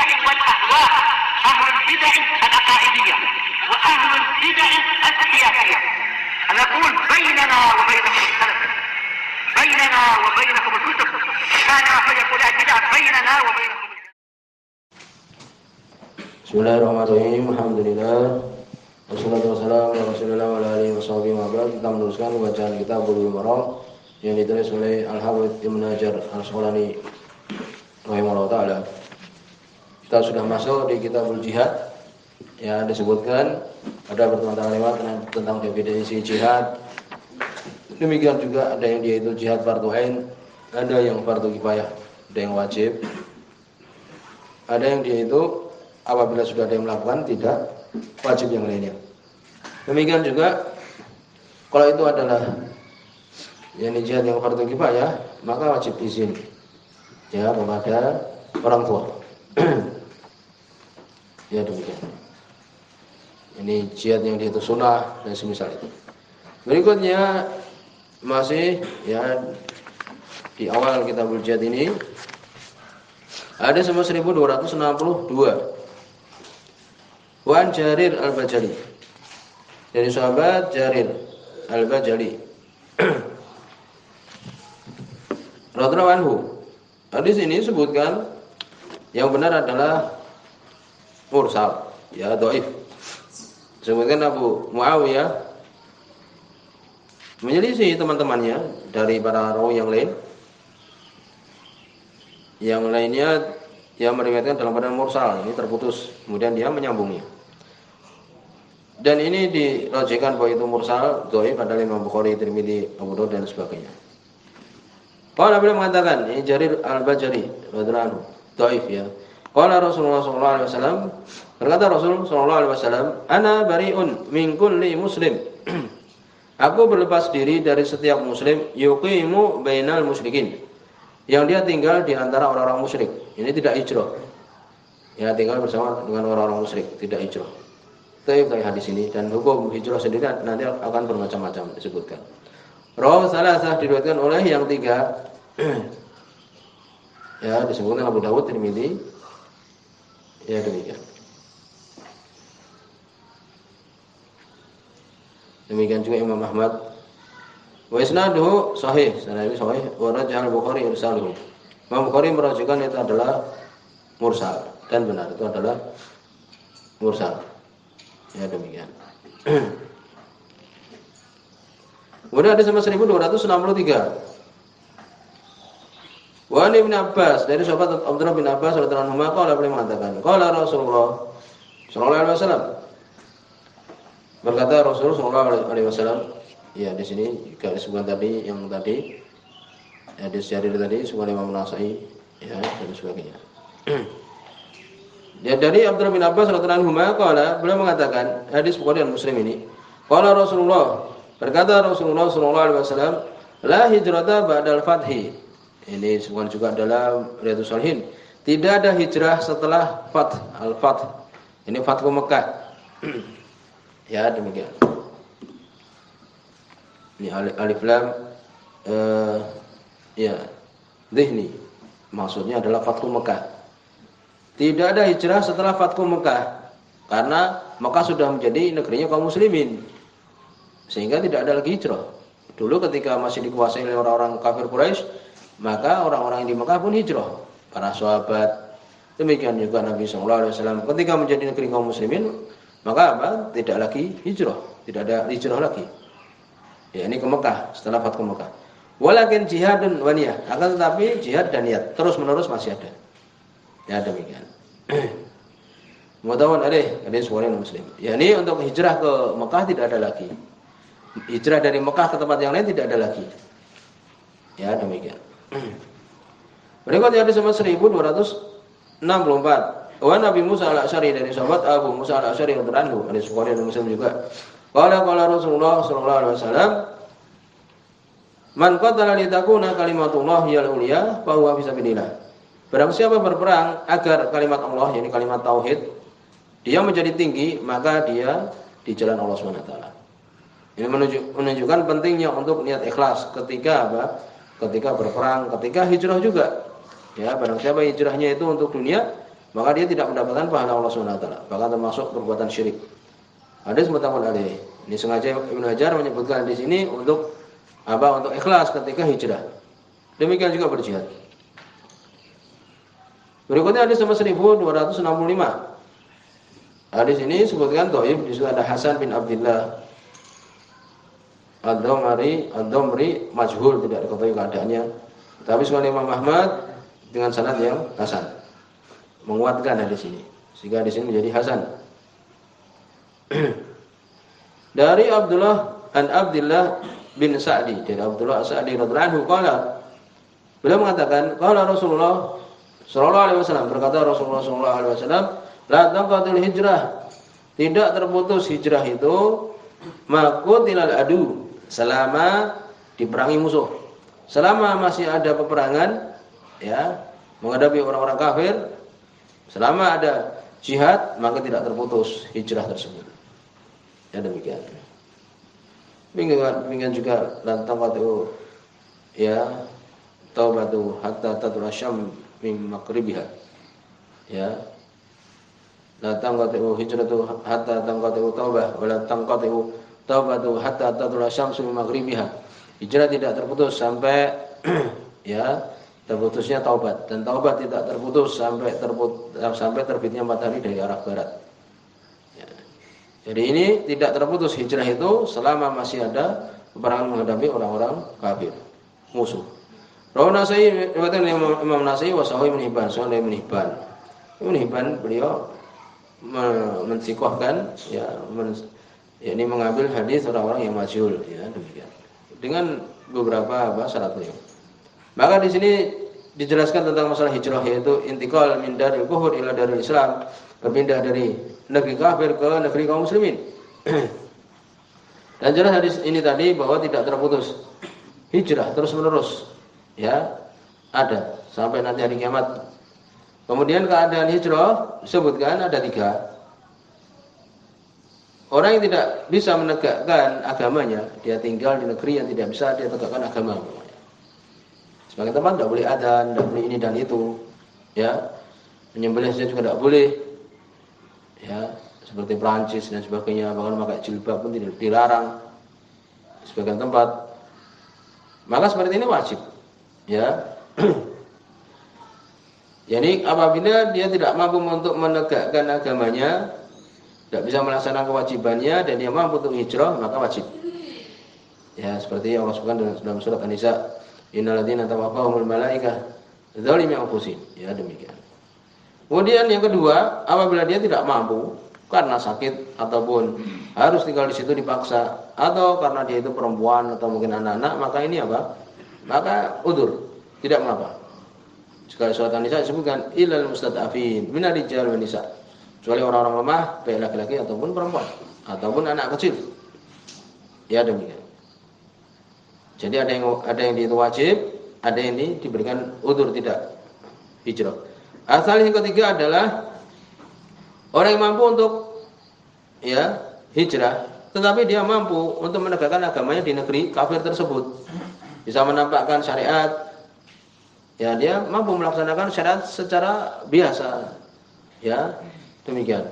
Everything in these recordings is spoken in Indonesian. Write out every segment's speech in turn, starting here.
البدع والأهواء، أهل البدع العقائدية وأهل البدع السياسية. نقول بيننا وبينكم السلف، بيننا وبينكم الكتب، كان فيقول البدع بيننا وبينكم. Bismillahirrahmanirrahim. Alhamdulillah. Wassalatu wassalamu ala Rasulillah wa ala alihi washabihi wa ba'd. Kita meneruskan bacaan kitab Bulughul Maram yang ditulis oleh Al-Hafidz Ibnu Hajar Al-Asqalani rahimahullah taala. Kita sudah masuk di kitabul jihad. Ya, disebutkan ada pertemuan lewat tentang definisi jihad. Demikian juga ada yang dia itu jihad fardhu ain, ada yang fardhu kifayah, ada yang wajib. Ada yang dia itu apabila sudah ada yang melakukan tidak wajib yang lainnya. Demikian juga kalau itu adalah yang jihad yang fardhu kifayah, maka wajib izin ya kepada orang tua. Ya demikian. Ini jihad yang itu sunnah dan semisal itu. Berikutnya masih ya di awal kitabul jihad ini ada 1262. Wan Jarir Al-Bajali, dari sahabat Jarir Al-Bajali radhiyallahu anhu. Hadis ini sebutkan yang benar adalah mursal, ya dhaif. Sebutkan Abu Muawiyah menyelisih teman-temannya dari para rawi yang lain. Yang lainnya dia meriwayatkan dalam keadaan mursal, ini terputus, kemudian dia menyambungnya. Dan ini dirajihkan bahwa itu mursal, dhaif pada Imam Bukhari, Tirmidzi, Abu Dawud dan sebagainya. Qala beliau mengatakan, ini Jarir Al-Bajali radhiyallahu anhu, dhaif ya. Qala Rasulullah sallallahu alaihi wasallam, berkata Rasul sallallahu alaihi wasallam, ana bari'un min kulli muslim. Aku berlepas diri dari setiap muslim yuqimu bainal musyrikin, yang dia tinggal di antara orang-orang musyrik. Ini tidak hijrah. Ya, tinggal bersama dengan orang-orang musyrik, tidak hijrah. Itu hadis ini, dan hukum hijrah sendiri nanti akan bermacam-macam disebutkan. Rawi salasah diriwayatkan oleh yang tiga. Ya, disebutkan Abu Dawud, Tirmidzi. Ya, demikian. Demikian juga Imam Ahmad. Wa isnaduhu sahih, sanadnya sahih. Wa rajah al-Bukhari irsaluhu. Imam Bukhari merajikan itu adalah mursal, dan benar itu adalah mursal. Ya demikian. Kemudian ada sama 1263. Wa Ibnu Abbas, dari sahabat Abdullah bin Abbas radhiyallahu anhu, qala beliau mengatakan, qala Rasulullah sallallahu alaihi wasallam. Berkata Rasulullah sallallahu alaihi wasallam, ya di sini juga disebutkan tadi yang tadi hadis Jarir tadi sebagai Imam Nasa'i ya dan sebagainya. Ya dari Abdullah bin Abbas radhiyallahu anhu qala, beliau mengatakan, hadis Bukhari dan Muslim ini, qala Rasulullah, berkata Rasulullah sallallahu alaihi wasallam, la hijrata ba'dal fathi. Ini disebutkan juga dalam Riyadhus Shalihin, tidak ada hijrah setelah fath, al-fath. Ini Fathu Mekah. Ya demikian. Ini alif lam ya dhihni, maksudnya adalah Fathu Mekah. Tidak ada hijrah setelah Fathu Mekah, karena Mekah sudah menjadi negerinya kaum muslimin, sehingga tidak ada lagi hijrah. Dulu ketika masih dikuasai oleh orang-orang kafir Quraisy, maka orang-orang yang di Mekah pun hijrah, para sahabat. Demikian juga Nabi SAW ketika menjadi negeri kaum muslimin, maka apa? Tidak lagi hijrah, tidak ada hijrah lagi. Ya, ini ke Mekah setelah Fathu Mekah. Walakin jihadun wa niyah, akan tetapi jihad dan niat terus menerus masih ada. Ya demikian. Mutawan ada suara muslim. Ya ini untuk hijrah ke Mekah tidak ada lagi. Hijrah dari Mekah ke tempat yang lain tidak ada lagi. Ya demikian. Berikutnya ada sama 1264. Wa Nabi Musa al-Asy'ari, dari sahabat Abu Musa al-Asy'ari radhiyallahu anhu, ada Bukhari dan Muslim juga. Qala Rasulullah sallallahu alaihi wasallam, man qatala li takuna kalimatullah hiyal ulya fa huwa fi sabilillah. Barang siapa berperang agar kalimat Allah, yakni kalimat tauhid, dia menjadi tinggi, maka dia di jalan Allah Subhanahu wa taala. Ini menunjukkan pentingnya untuk niat ikhlas ketika apa? Ketika berperang, ketika hijrah juga. Ya, barang siapa hijrahnya itu untuk dunia, maka dia tidak mendapatkan pahala Allah Subhanahu wa taala, bahkan termasuk perbuatan syirik. Hadis muttafaqun alaih. Ini sengaja Ibnu Hajar menyebutkan di sini untuk apa? Untuk ikhlas ketika hijrah. Demikian juga berjihad. Berikutnya hadis nomor 1265. Hadis ini sebutkan dhaif, di situ ada Hasan bin Abdullah Ad-Damri majhul, tidak diketahui keadaannya. Tapi sebagai Imam Ahmad dengan sanad yang hasan, menguatkan hadis ini, sehingga hadis ini menjadi hasan. Dari Abdullah bin Sa'di, dari Abdullah Sa'di radhiyallahu anhu qala, beliau mengatakan qala Rasulullah sallallahu alaihi wasallam, berkata Rasulullah sallallahu alaihi wasallam, la tanqatul hijrah, tidak terputus hijrah itu maqutilal adu, selama diperangi musuh, selama masih ada peperangan, ya, menghadapi orang-orang kafir, selama ada jihad, maka tidak terputus hijrah tersebut. Ya demikian. Demikian juga lantang waktu ya taubatu hatta tatul asyam min maghribiha. Ya. Lantang waktu hijratu hatta tangqatu taubah wa la tangqatu taubatu hatta tatul asyam min maghribiha. Hijrah tidak terputus sampai ya terputusnya taubat, dan taubat tidak terputus sampai terbitnya matahari dari arah barat. Jadi ini tidak terputus hijrah itu selama masih ada peperangan menghadapi orang-orang kafir, musuh. Rawi Nasai, riwayat Imam Nasai wa Sahih Ibnu Hibban, Sahih Ibnu Hibban. Ibnu Hibban beliau mensikohkan ya, yakni mengambil hadis orang-orang yang majhul, ya demikian. Dengan beberapa syarat beliau. Maka di sini dijelaskan tentang masalah hijrah, yaitu intikal min daril kufur ila daril Islam, berpindah dari negeri kafir ke negeri kaum muslimin. Dan jelas hadis ini tadi bahwa tidak terputus hijrah terus menerus, ya ada sampai nanti hari kiamat. Kemudian keadaan hijrah disebutkan ada 3. Orang yang tidak bisa menegakkan agamanya, dia tinggal di negeri yang tidak bisa dia tegakkan agama. Sebagian tempat tidak boleh adzan, tidak boleh ini dan itu, ya menyembelih saja juga tidak boleh. Ya, seperti Prancis dan sebagainya, bahkan pakai jilbab pun tidak dilarang di sebagian tempat. Maka seperti ini wajib, ya. Jadi apabila dia tidak mampu untuk menegakkan agamanya, tidak bisa melaksanakan kewajibannya, dan dia mampu untuk hijrah, maka wajib. Ya, seperti yang Allah sebutkan dalam surat An-Nisa, innal ladzina tawaffahumul malaikah dzalimi anfusihim. Ya demikian. Kemudian yang kedua, apabila dia tidak mampu karena sakit ataupun harus tinggal di situ dipaksa, atau karena dia itu perempuan atau mungkin anak-anak, maka ini apa? Maka udzur, tidak mengapa. Sekali surat An-Nisa disebutkan ilal mustad'afin minar rijal wan nisa, kecuali orang-orang lemah, baik laki-laki ataupun perempuan ataupun anak kecil. Ya demikian. Jadi ada yang itu wajib, ada yang ini diberikan udzur tidak hijrah. Asal yang ketiga adalah orang yang mampu untuk ya hijrah, tetapi dia mampu untuk menegakkan agamanya di negeri kafir tersebut, bisa menampakkan syariat, ya dia mampu melaksanakan syariat secara biasa, ya demikian.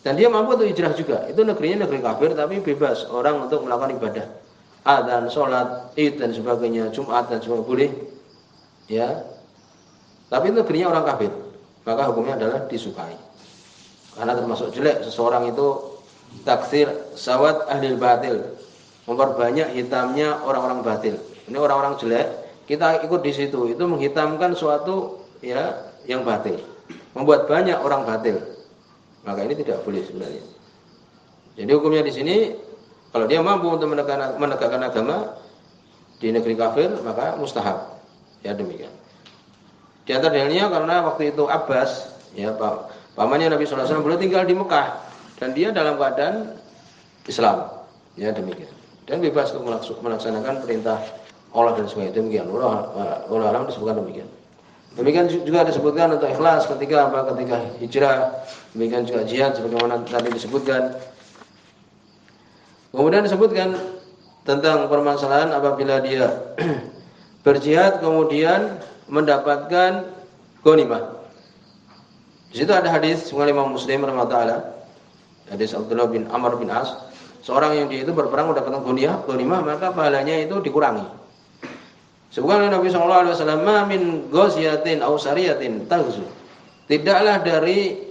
Dan dia mampu untuk hijrah juga. Itu negerinya negeri kafir, tapi bebas orang untuk melakukan ibadah, adzan, sholat, id dan sebagainya, Jumat dan sebagainya boleh, ya. Tapi negerinya orang kafir, maka hukumnya adalah disukai. Karena termasuk jelek seseorang itu taksir sawat ahlil batil, memperbanyak hitamnya orang-orang batil. Ini orang-orang jelek, kita ikut di situ, itu menghitamkan suatu ya yang batil, membuat banyak orang batil. Maka ini tidak boleh sebenarnya. Jadi hukumnya di sini, kalau dia mampu untuk menegakkan agama di negeri kafir, maka mustahab. Ya demikian. Di antara dalilnya karena waktu itu Abbas, ya pamannya Nabi sallallahu alaihi wasallam, beliau tinggal di Mekah dan dia dalam keadaan Islam. Ya demikian. Dan bebas untuk melaksanakan perintah Allah dan sebagainya. Demikian. Allah alam disebutkan demikian. Demikian juga disebutkan untuk ikhlas ketika hijrah, demikian juga jihad sebagaimana tadi disebutkan. Kemudian disebutkan tentang permasalahan apabila dia berjihad kemudian mendapatkan ghanimah. Di situ ada hadis riwayat Imam Muslim rahimahullah, hadis Abdullah bin Amr bin As, seorang yang dia itu berperang mendapatkan ghanimah, maka pahalanya itu dikurangi. Sebagaimana Nabi sallallahu alaihi wasallam, "Ma min ghaziyatin aw sariyatin taghzu." Tidaklah dari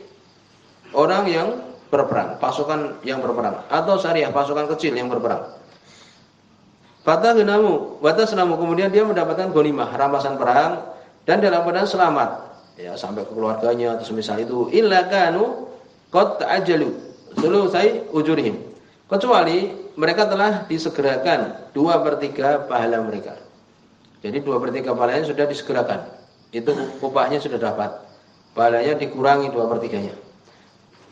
orang yang berperang, pasukan yang berperang, atau syariah, pasukan kecil yang berperang. Fatagnamu, watasnamu, kemudian dia mendapatkan ghanimah, rampasan perang, dan dalam keadaan selamat, ya sampai ke keluarganya atau semisal itu, illa kanu qad ta'ajjalu sulusai ujurihim, kecuali mereka telah disegerakan 2/3 pahala mereka. Jadi 2/3 pahalanya sudah disegerakan, itu upahnya sudah dapat, pahalanya dikurangi 2/3-nya.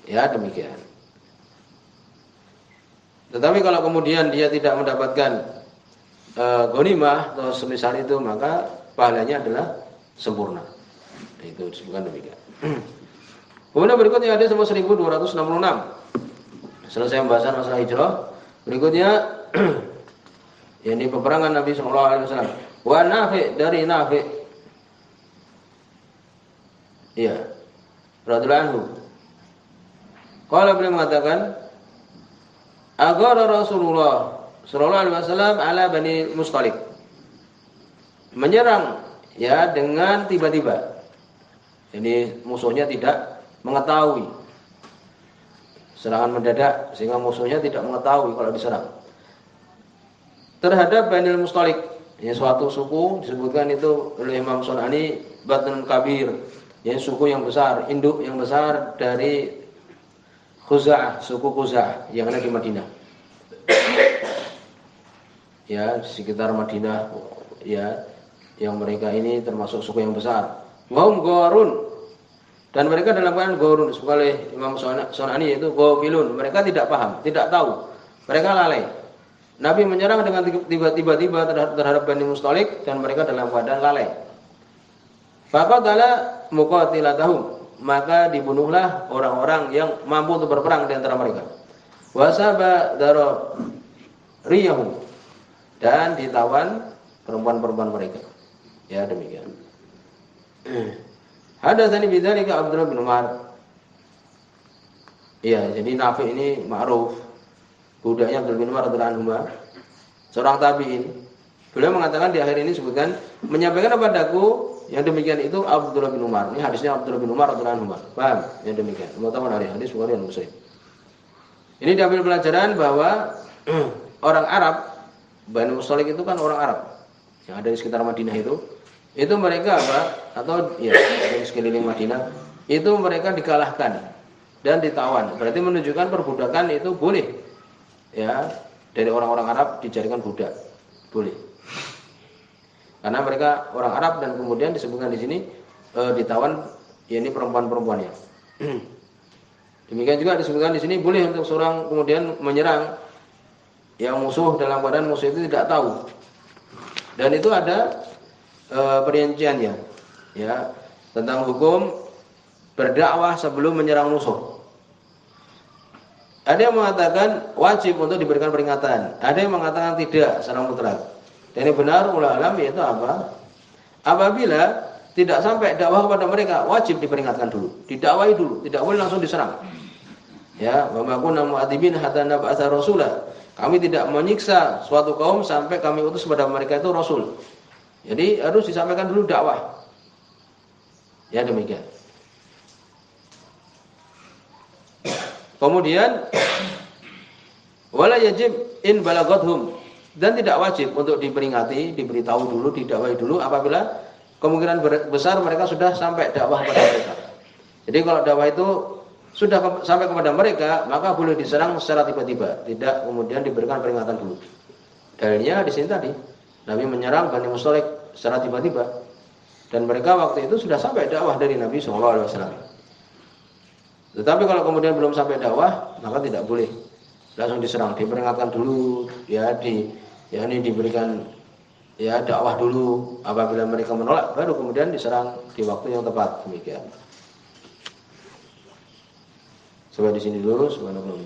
Ya demikian. Tetapi kalau kemudian dia tidak mendapatkan ghanimah atau semisal itu, maka pahalanya adalah sempurna. Itu disebutkan demikian. Kemudian berikutnya ada 1266. Selesai pembahasan masalah hijrah. Berikutnya yakni peperangan Nabi sallallahu alaihi wasallam. Wa Nafi', dari Nafi'. Iya. Radhiyallahu anhu. Qala, beliau mengatakan, aghara Rasulullah sallallahu alaihi wasallam ala Bani Mustalik. Menyerang ya dengan tiba-tiba. Ini musuhnya tidak mengetahui. Serangan mendadak sehingga musuhnya tidak mengetahui kalau diserang. Terhadap Bani Mustalik, ini suatu suku, disebutkan itu oleh Imam Sunani Batnun Kabir, yang suku yang besar, induk yang besar dari Khuza'ah, suku Khuza'ah yang ada di Madinah. Ya, di sekitar Madinah, ya, yang mereka ini termasuk suku yang besar. Wahum Gharun, dan mereka dalam keadaan Gharun, disebut oleh Imam Sunani, yaitu Ghafilun, mereka tidak paham, tidak tahu, mereka lalai. Nabi menyerang dengan tiba-tiba terhadap Bani Mustalik dan mereka dalam keadaan lalai. Faqatala muqatilatahum, maka dibunuhlah orang-orang yang mampu untuk berperang di antara mereka. Wasaba darariyahum, dan ditawan perempuan-perempuan mereka. Ya demikian. Hadatsani bidzalika Abdullah bin Umar. Iya, jadi Nafi ini ma'ruf, budaknya Abdullah bin Umar radhiyallahu anhu, seorang tabi'in. Beliau mengatakan di akhir ini sebutkan, menyampaikan kepadaku yang demikian itu Abdullah bin Umar. Ini hadisnya Abdullah bin Umar radhiyallahu anhu. Paham? Yang demikian. Mutawan dari hadis Bukhari dan Muslim. Ini diambil pelajaran bahwa orang Arab, Bani Mustalik itu kan orang Arab yang ada di sekitar Madinah itu mereka apa? Atau ya di sekeliling Madinah, itu mereka dikalahkan dan ditawan. Berarti menunjukkan perbudakan itu boleh. Ya, dari orang-orang Arab dijadikan budak. Boleh. Karena mereka orang Arab dan kemudian disebutkan di sini ditawan, yakni perempuan-perempuannya. Demikian juga disebutkan di sini boleh untuk seorang kemudian menyerang yang musuh dalam keadaan musuh itu tidak tahu. Dan itu ada perinciannya, ya, tentang hukum berdakwah sebelum menyerang musuh. Ada yang mengatakan wajib untuk diberikan peringatan, ada yang mengatakan tidak secara mutlak. Dan yang benar ulama alam yaitu apa? Apabila tidak sampai dakwah kepada mereka, wajib diperingatkan dulu, didakwahi dulu, tidak boleh langsung diserang. Ya, wa ma kunna mu'adzibin hatta nab'atsa rasula. Kami tidak menyiksa suatu kaum sampai kami utus kepada mereka itu rasul. Jadi harus disampaikan dulu dakwah. Ya demikian. Kemudian wala yajib in balagathum, dan tidak wajib untuk diperingati, diberitahu dulu, didakwahi dulu apabila kemungkinan besar mereka sudah sampai dakwah kepada mereka. Jadi kalau dakwah itu sudah sampai kepada mereka, maka boleh diserang secara tiba-tiba, tidak kemudian diberikan peringatan dulu. Dalilnya di sini tadi, Nabi menyerang Bani Mustalik secara tiba-tiba, dan mereka waktu itu sudah sampai dakwah dari Nabi SAW. Tetapi kalau kemudian belum sampai dakwah, maka tidak boleh langsung diserang, diperingatkan dulu, ya ini diberikan ya dakwah dulu. Apabila mereka menolak, baru kemudian diserang di waktu yang tepat. Demikian. Sampai di sini dulu. Subhanallah.